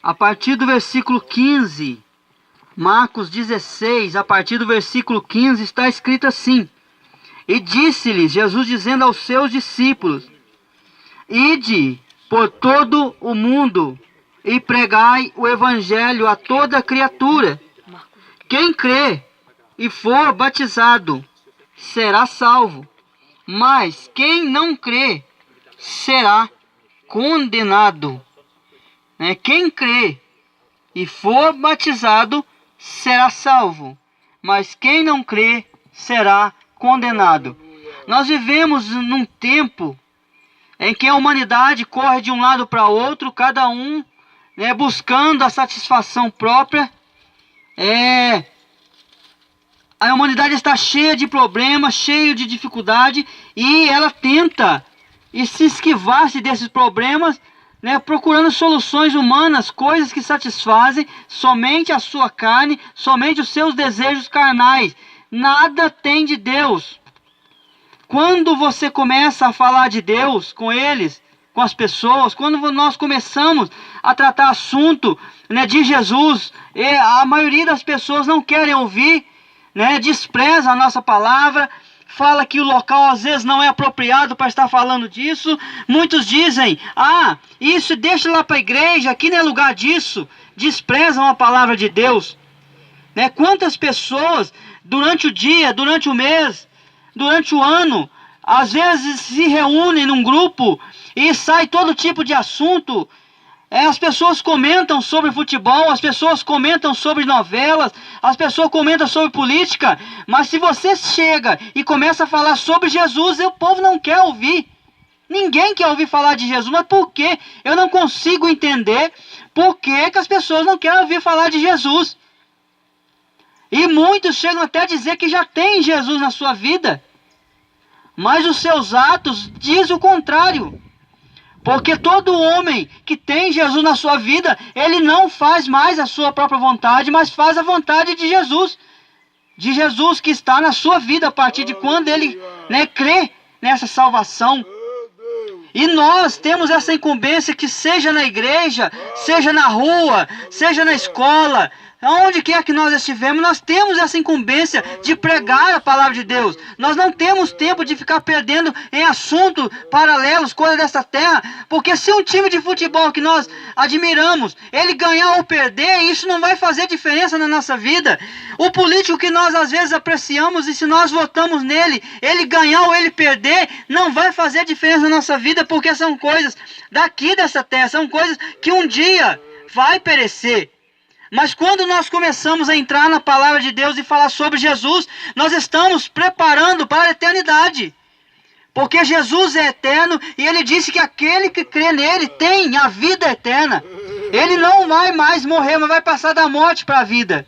a partir do versículo 15, Marcos 16, a partir do versículo 15, está escrito assim: E disse-lhes, Jesus dizendo aos seus discípulos: Ide por todo o mundo e pregai o evangelho a toda criatura. Quem crê e for batizado será salvo, mas quem não crê será condenado. Quem crê e for batizado será salvo, mas quem não crê será condenado. Nós vivemos num tempo em que a humanidade corre de um lado para outro, cada um buscando a satisfação própria. A humanidade está cheia de problemas, cheia de dificuldade, e ela tenta se esquivar-se desses problemas, procurando soluções humanas, coisas que satisfazem somente a sua carne, somente os seus desejos carnais. Nada tem de Deus. Quando você começa a falar de Deus com eles, com as pessoas, quando nós começamos a tratar assunto de Jesus, a maioria das pessoas não querem ouvir, despreza a nossa palavra, fala que o local às vezes não é apropriado para estar falando disso. Muitos dizem: isso deixa lá para a igreja, aqui não é lugar disso. Desprezam a palavra de Deus. Quantas pessoas durante o dia, durante o mês, durante o ano, às vezes se reúnem num grupo e sai todo tipo de assunto. As pessoas comentam sobre futebol, as pessoas comentam sobre novelas, as pessoas comentam sobre política, mas se você chega e começa a falar sobre Jesus, o povo não quer ouvir. Ninguém quer ouvir falar de Jesus. Mas por quê? Eu não consigo entender por que as pessoas não querem ouvir falar de Jesus. E muitos chegam até a dizer que já tem Jesus na sua vida, mas os seus atos dizem o contrário. Porque todo homem que tem Jesus na sua vida, ele não faz mais a sua própria vontade, mas faz a vontade de Jesus. De Jesus que está na sua vida a partir de quando ele crê nessa salvação. E nós temos essa incumbência que seja na igreja, seja na rua, seja na escola, aonde quer que nós estivermos, nós temos essa incumbência de pregar a palavra de Deus. Nós não temos tempo de ficar perdendo em assuntos paralelos, coisas dessa terra, porque se um time de futebol que nós admiramos, ele ganhar ou perder, isso não vai fazer diferença na nossa vida. O político que nós às vezes apreciamos, e se nós votamos nele, ele ganhar ou ele perder, não vai fazer diferença na nossa vida, porque são coisas daqui dessa terra, são coisas que um dia vai perecer. Mas quando nós começamos a entrar na palavra de Deus e falar sobre Jesus, nós estamos preparando para a eternidade. Porque Jesus é eterno e ele disse que aquele que crê nele tem a vida eterna. Ele não vai mais morrer, mas vai passar da morte para a vida.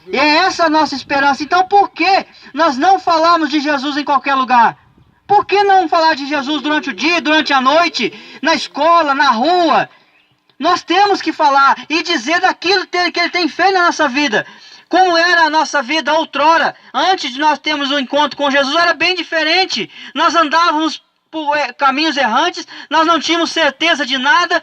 E é essa a nossa esperança. Então por que nós não falamos de Jesus em qualquer lugar? Por que não falar de Jesus durante o dia, durante a noite, na escola, na rua? Nós temos que falar e dizer daquilo que ele tem feito na nossa vida. Como era a nossa vida outrora, antes de nós termos um encontro com Jesus, era bem diferente. Nós andávamos por caminhos errantes, nós não tínhamos certeza de nada.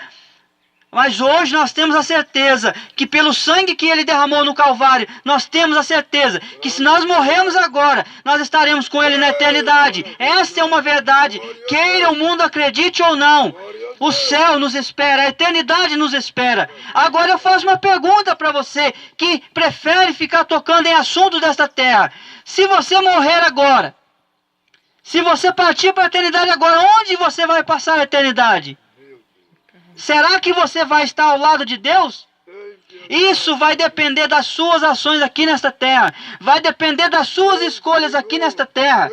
Mas hoje nós temos a certeza que pelo sangue que ele derramou no Calvário, nós temos a certeza que se nós morrermos agora, nós estaremos com ele na eternidade. Essa é uma verdade, queira o mundo acredite ou não. O céu nos espera, a eternidade nos espera. Agora eu faço uma pergunta para você que prefere ficar tocando em assuntos desta terra. Se você morrer agora, se você partir para a eternidade agora, onde você vai passar a eternidade? Será que você vai estar ao lado de Deus? Isso vai depender das suas ações aqui nesta terra. Vai depender das suas escolhas aqui nesta terra.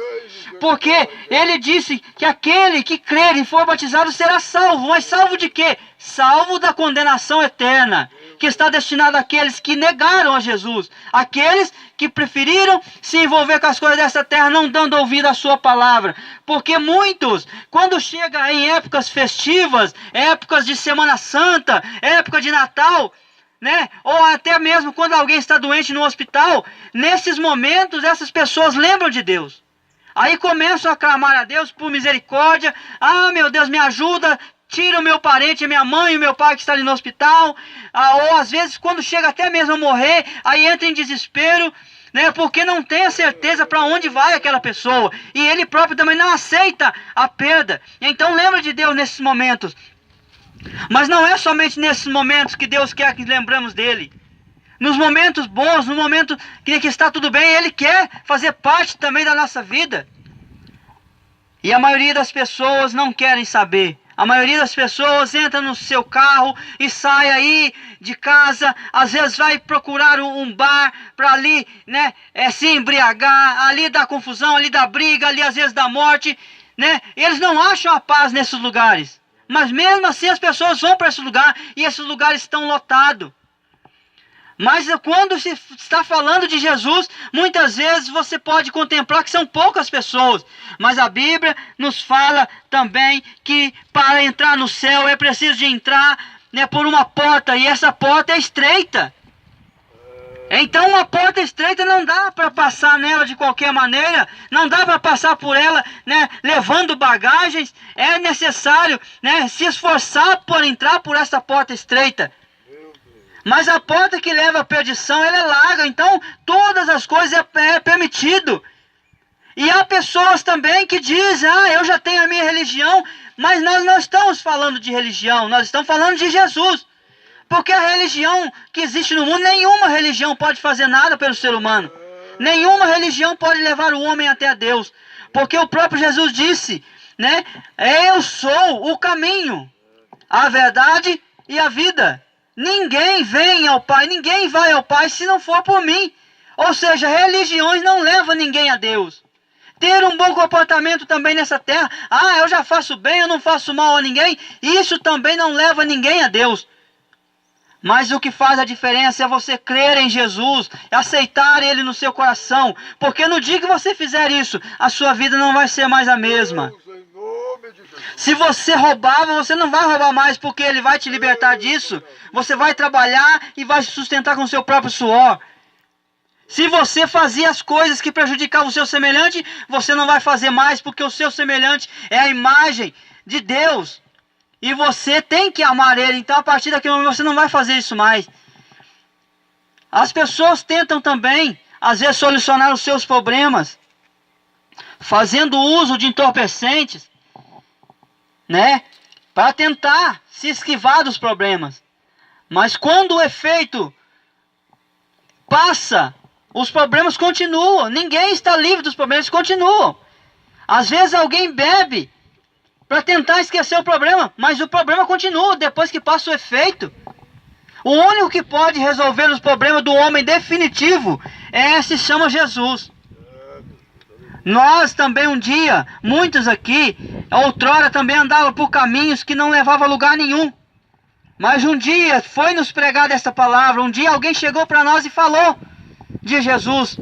Porque ele disse que aquele que crer e for batizado será salvo. Mas salvo de quê? Salvo da condenação eterna, que está destinada àqueles que negaram a Jesus. Aqueles que preferiram se envolver com as coisas dessa terra, não dando ouvido à sua palavra. Porque muitos, quando chega em épocas festivas, épocas de Semana Santa, época de Natal, ou até mesmo quando alguém está doente no hospital, nesses momentos essas pessoas lembram de Deus. Aí começam a clamar a Deus por misericórdia. Ah, meu Deus, me ajuda, tira o meu parente, a minha mãe e o meu pai que está ali no hospital, ou às vezes quando chega até mesmo a morrer, aí entra em desespero, né, porque não tem a certeza para onde vai aquela pessoa, e ele próprio também não aceita a perda. Então lembra de Deus nesses momentos, mas não é somente nesses momentos que Deus quer que lembramos dele. Nos momentos bons, no momento que está tudo bem, Ele quer fazer parte também da nossa vida. E a maioria das pessoas não querem saber. A maioria das pessoas entra no seu carro e sai aí de casa, às vezes vai procurar um bar para ali, né, se embriagar, ali dá confusão, ali dá briga, ali às vezes dá morte, né? Eles não acham a paz nesses lugares. Mas mesmo assim as pessoas vão para esse lugar e esses lugares estão lotados. Mas quando se está falando de Jesus, muitas vezes você pode contemplar que são poucas pessoas. Mas a Bíblia nos fala também que para entrar no céu é preciso de entrar, né, por uma porta, e essa porta é estreita. Então uma porta estreita não dá para passar nela de qualquer maneira, não dá para passar por ela, né, levando bagagens. É necessário, né, se esforçar por entrar por essa porta estreita. Mas a porta que leva à perdição, ela é larga, então todas as coisas é permitido. E há pessoas também que dizem, eu já tenho a minha religião, mas nós não estamos falando de religião, nós estamos falando de Jesus. Porque a religião que existe no mundo, nenhuma religião pode fazer nada pelo ser humano. Nenhuma religião pode levar o homem até a Deus. Porque o próprio Jesus disse, né, eu sou o caminho, a verdade e a vida. Ninguém vem ao Pai, ninguém vai ao Pai se não for por mim. Ou seja, religiões não levam ninguém a Deus. Ter um bom comportamento também nessa terra, eu já faço bem, eu não faço mal a ninguém, isso também não leva ninguém a Deus. Mas o que faz a diferença é você crer em Jesus, aceitar Ele no seu coração. Porque no dia que você fizer isso, a sua vida não vai ser mais a mesma. Se você roubava, você não vai roubar mais, porque Ele vai te libertar disso. Você vai trabalhar e vai se sustentar com o seu próprio suor. Se você fazia as coisas que prejudicavam o seu semelhante, você não vai fazer mais, porque o seu semelhante é a imagem de Deus. E você tem que amar Ele. Então a partir daquele momento você não vai fazer isso mais. As pessoas tentam também, às vezes, solucionar os seus problemas fazendo uso de entorpecentes, né, para tentar se esquivar dos problemas. Mas quando o efeito passa, os problemas continuam. Ninguém está livre dos problemas, continuam. Às vezes alguém bebe para tentar esquecer o problema, mas o problema continua depois que passa o efeito. O único que pode resolver os problemas do homem definitivo se chama Jesus. Nós também um dia, muitos aqui, outrora também andavam por caminhos que não levavam a lugar nenhum. Mas um dia foi nos pregada essa palavra, um dia alguém chegou para nós e falou de Jesus.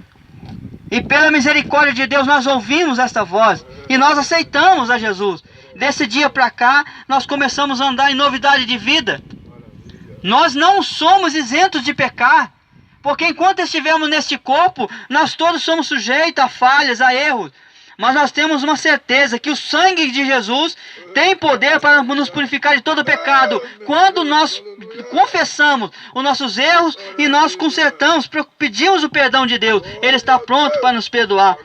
E pela misericórdia de Deus nós ouvimos esta voz e nós aceitamos a Jesus. Desse dia para cá, nós começamos a andar em novidade de vida. Nós não somos isentos de pecar. Porque enquanto estivermos neste corpo, nós todos somos sujeitos a falhas, a erros. Mas nós temos uma certeza que o sangue de Jesus tem poder para nos purificar de todo pecado. Quando nós confessamos os nossos erros e nós consertamos, pedimos o perdão de Deus, Ele está pronto para nos perdoar.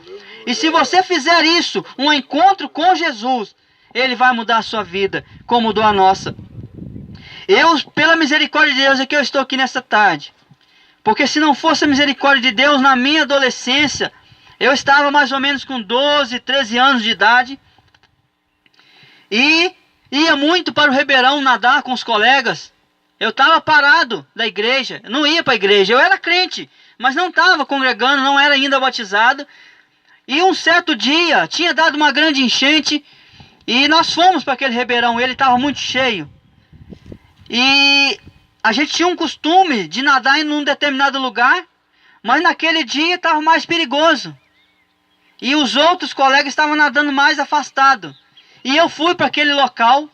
E se você fizer isso, um encontro com Jesus, Ele vai mudar a sua vida, como mudou a nossa. Pela misericórdia de Deus, é que eu estou aqui nessa tarde. Porque se não fosse a misericórdia de Deus, na minha adolescência, eu estava mais ou menos com 12, 13 anos de idade. E ia muito para o Ribeirão nadar com os colegas. Eu estava parado da igreja, não ia para a igreja. Eu era crente, mas não estava congregando, não era ainda batizado. E um certo dia, tinha dado uma grande enchente. E nós fomos para aquele Ribeirão, ele estava muito cheio. E a gente tinha um costume de nadar em um determinado lugar, mas naquele dia estava mais perigoso. E os outros colegas estavam nadando mais afastados. E eu fui para aquele local,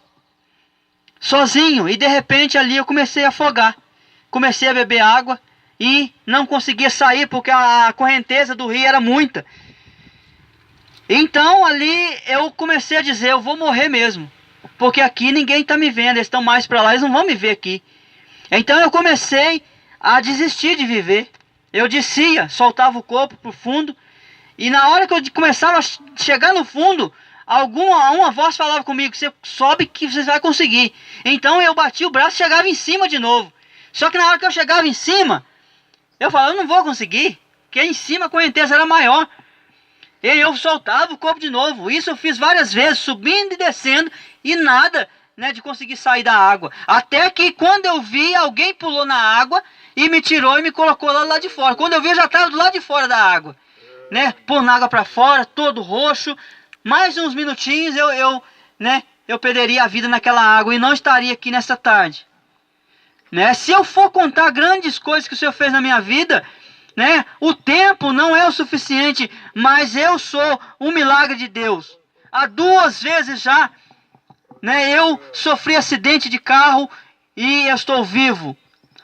sozinho, e de repente ali eu comecei a afogar. Comecei a beber água e não conseguia sair porque a correnteza do rio era muita. Então ali eu comecei a dizer, eu vou morrer mesmo. porque aqui ninguém está me vendo, eles estão mais para lá, eles não vão me ver aqui. Então eu comecei a desistir de viver. Eu descia, soltava o corpo para o fundo, e na hora que eu começava a chegar no fundo, uma voz falava comigo: você sobe que você vai conseguir. Então eu batia o braço e chegava em cima de novo. Só que na hora que eu chegava em cima, eu falava: eu não vou conseguir, porque em cima a correnteza era maior. E eu soltava o corpo de novo. Isso eu fiz várias vezes, subindo e descendo, e nada, né, de conseguir sair da água. Até que quando eu vi, alguém pulou na água e me tirou e me colocou lá de fora. Quando eu vi, eu já estava do lado de fora da água, né, pondo água para fora, todo roxo. Mais uns minutinhos eu perderia a vida naquela água e não estaria aqui nessa tarde, né? Se eu for contar grandes coisas que o Senhor fez na minha vida, né, o tempo não é o suficiente, mas eu sou um milagre de Deus. Há 2 vezes já, né, eu sofri acidente de carro e eu estou vivo.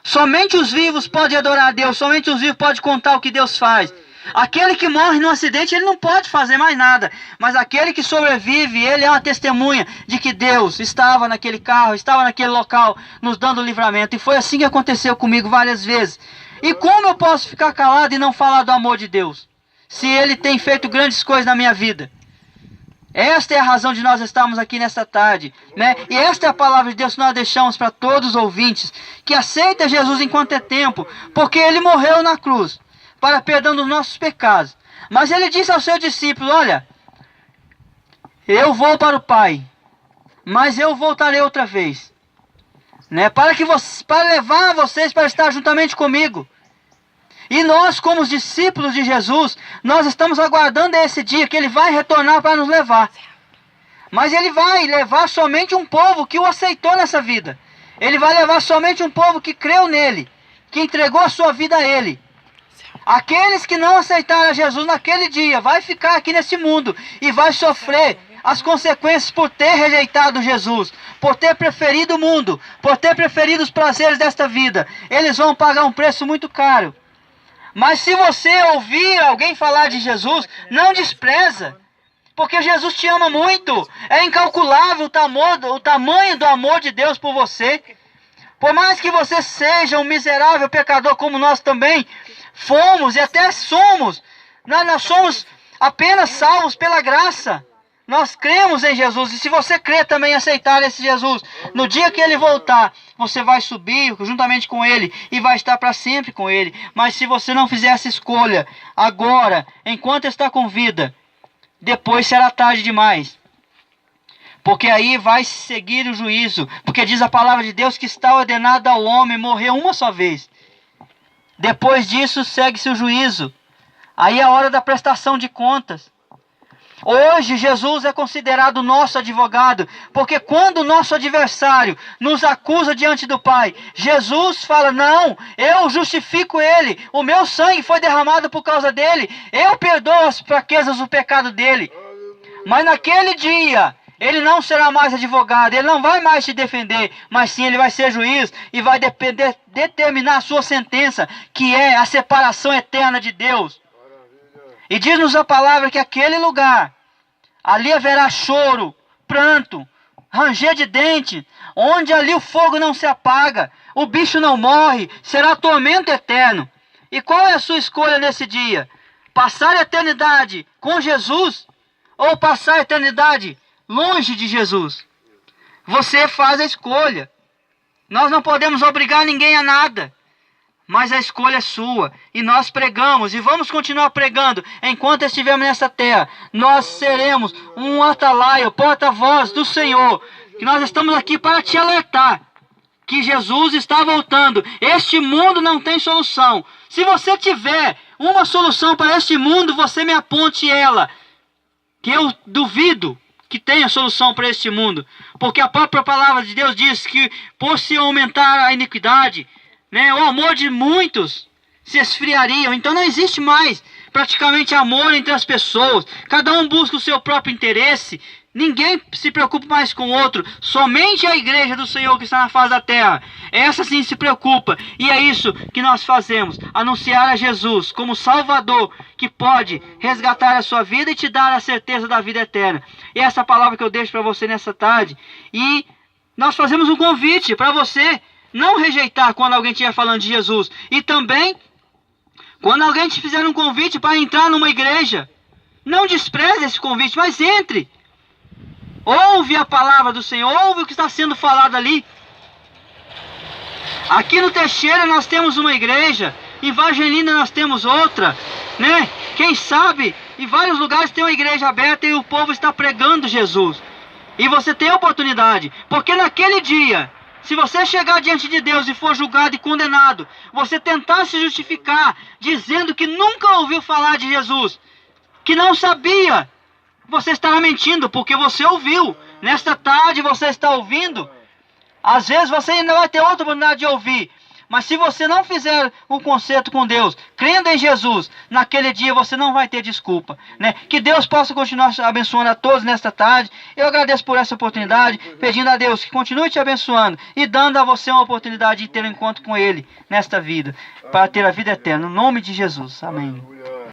Somente os vivos podem adorar a Deus, somente os vivos podem contar o que Deus faz. Aquele que morre num acidente, ele não pode fazer mais nada. Mas aquele que sobrevive, ele é uma testemunha de que Deus estava naquele carro, estava naquele local, nos dando livramento. E foi assim que aconteceu comigo várias vezes. E como eu posso ficar calado e não falar do amor de Deus, se Ele tem feito grandes coisas na minha vida? Esta é a razão de nós estarmos aqui nesta tarde, né? E esta é a palavra de Deus que nós deixamos para todos os ouvintes, que aceita Jesus enquanto é tempo, porque Ele morreu na cruz para perdão dos nossos pecados. Mas Ele disse aos seus discípulos: olha, eu vou para o Pai, mas eu voltarei outra vez, né, para levar vocês para estar juntamente comigo. E nós, como os discípulos de Jesus, nós estamos aguardando esse dia que Ele vai retornar para nos levar. Mas Ele vai levar somente um povo que o aceitou nessa vida. Ele vai levar somente um povo que creu nele, que entregou a sua vida a Ele. Aqueles que não aceitaram a Jesus naquele dia vai ficar aqui nesse mundo e vai sofrer as consequências por ter rejeitado Jesus, por ter preferido o mundo, por ter preferido os prazeres desta vida. Eles vão pagar um preço muito caro. Mas se você ouvir alguém falar de Jesus, não despreza, porque Jesus te ama muito. É incalculável o tamanho do amor de Deus por você. Por mais que você seja um miserável pecador como nós também fomos e até somos, nós somos apenas salvos pela graça. Nós cremos em Jesus, e se você crer também em aceitar esse Jesus, no dia que Ele voltar, você vai subir juntamente com Ele e vai estar para sempre com Ele. Mas se você não fizer essa escolha agora, enquanto está com vida, depois será tarde demais. Porque aí vai seguir o juízo, porque diz a palavra de Deus que está ordenado ao homem morrer uma só vez. Depois disso segue-se o juízo. Aí é a hora da prestação de contas. Hoje Jesus é considerado nosso advogado, porque quando o nosso adversário nos acusa diante do Pai, Jesus fala: não, eu justifico ele, o meu sangue foi derramado por causa dele, eu perdoo as fraquezas do pecado dele. Mas naquele dia, ele não será mais advogado, ele não vai mais te defender, mas sim ele vai ser juiz e vai determinar a sua sentença, que é a separação eterna de Deus. E diz-nos a palavra que aquele lugar, ali haverá choro, pranto, ranger de dente, onde ali o fogo não se apaga, o bicho não morre, será tormento eterno. E qual é a sua escolha nesse dia? Passar a eternidade com Jesus ou passar a eternidade longe de Jesus? Você faz a escolha. Nós não podemos obrigar ninguém a nada. Mas a escolha é sua, e nós pregamos, e vamos continuar pregando, enquanto estivermos nessa terra. Nós seremos um atalaia, porta-voz do Senhor, que nós estamos aqui para te alertar, que Jesus está voltando. Este mundo não tem solução. Se você tiver uma solução para este mundo, você me aponte ela, que eu duvido que tenha solução para este mundo, porque a própria palavra de Deus diz que por se aumentar a iniquidade, né, o amor de muitos se esfriariam. Então não existe mais praticamente amor entre as pessoas. Cada um busca o seu próprio interesse. Ninguém se preocupa mais com o outro. Somente a igreja do Senhor que está na face da terra, essa sim se preocupa. E é isso que nós fazemos. Anunciar a Jesus como Salvador, que pode resgatar a sua vida e te dar a certeza da vida eterna. E essa palavra que eu deixo para você nessa tarde. E nós fazemos um convite para você não rejeitar quando alguém estiver falando de Jesus. E também, quando alguém te fizer um convite para entrar numa igreja, não despreze esse convite, mas entre. Ouve a palavra do Senhor, ouve o que está sendo falado ali. Aqui no Teixeira nós temos uma igreja, em Vargem Linda nós temos outra, né? Quem sabe, em vários lugares tem uma igreja aberta e o povo está pregando Jesus. E você tem a oportunidade, porque naquele dia, se você chegar diante de Deus e for julgado e condenado, você tentar se justificar, dizendo que nunca ouviu falar de Jesus, que não sabia, você estará mentindo, porque você ouviu. Nesta tarde você está ouvindo. Às vezes você ainda vai ter outra oportunidade de ouvir. Mas se você não fizer o concerto com Deus, crendo em Jesus, naquele dia você não vai ter desculpa, né? Que Deus possa continuar abençoando a todos nesta tarde. Eu agradeço por essa oportunidade, pedindo a Deus que continue te abençoando e dando a você uma oportunidade de ter um encontro com Ele nesta vida, para ter a vida eterna. No nome de Jesus. Amém.